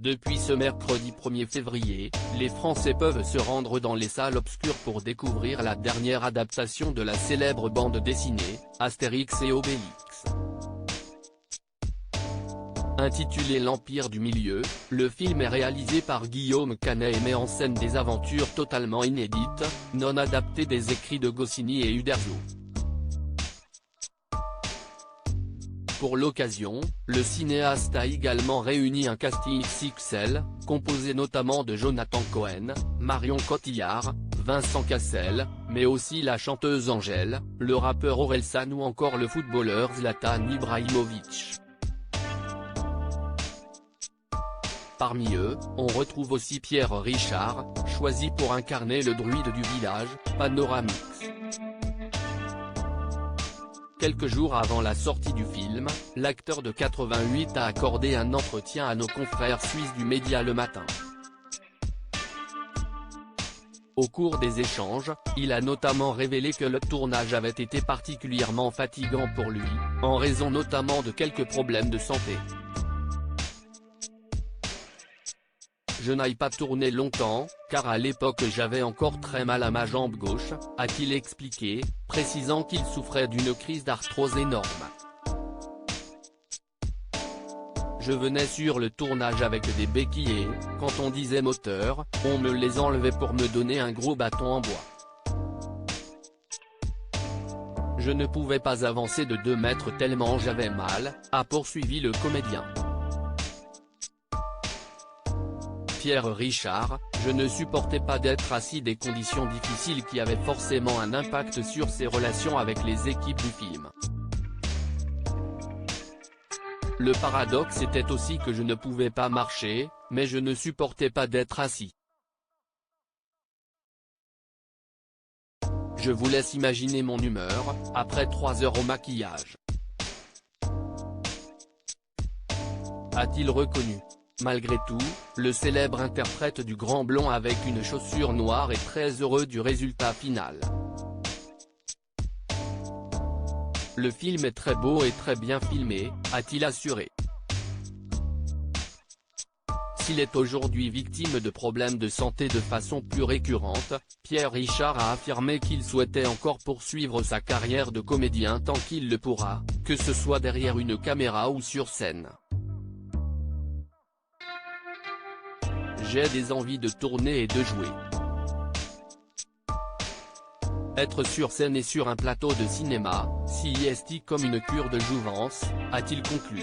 Depuis ce mercredi 1er février, les Français peuvent se rendre dans les salles obscures pour découvrir la dernière adaptation de la célèbre bande dessinée, Astérix et Obélix. Intitulé L'Empire du Milieu, le film est réalisé par Guillaume Canet et met en scène des aventures totalement inédites, non adaptées des écrits de Goscinny et Uderzo. Pour l'occasion, le cinéaste a également réuni un casting XXL, composé notamment de Jonathan Cohen, Marion Cotillard, Vincent Cassel, mais aussi la chanteuse Angèle, le rappeur Orelsan ou encore le footballeur Zlatan Ibrahimović. Parmi eux, on retrouve aussi Pierre Richard, choisi pour incarner le druide du village, Panoramix. Quelques jours avant la sortie du film, l'acteur de 88 a accordé un entretien à nos confrères suisses du média Le Matin. Au cours des échanges, il a notamment révélé que le tournage avait été particulièrement fatigant pour lui, en raison notamment de quelques problèmes de santé. Je n'ai pas tourné longtemps, car à l'époque j'avais encore très mal à ma jambe gauche, a-t-il expliqué, précisant qu'il souffrait d'une crise d'arthrose énorme. Je venais sur le tournage avec des béquilles et, quand on disait moteur, on me les enlevait pour me donner un gros bâton en bois. Je ne pouvais pas avancer de 2 mètres tellement j'avais mal, a poursuivi le comédien. Pierre Richard, je ne supportais pas d'être assis, des conditions difficiles qui avaient forcément un impact sur ses relations avec les équipes du film. Le paradoxe était aussi que je ne pouvais pas marcher, mais je ne supportais pas d'être assis. Je vous laisse imaginer mon humeur, après 3 heures au maquillage. A-t-il reconnu. Malgré tout, le célèbre interprète du Grand Blond avec une chaussure noire est très heureux du résultat final. Le film est très beau et très bien filmé, a-t-il assuré. S'il est aujourd'hui victime de problèmes de santé de façon plus récurrente, Pierre Richard a affirmé qu'il souhaitait encore poursuivre sa carrière de comédien tant qu'il le pourra, que ce soit derrière une caméra ou sur scène. J'ai des envies de tourner et de jouer. Être sur scène et sur un plateau de cinéma, si est comme une cure de jouvence, a-t-il conclu.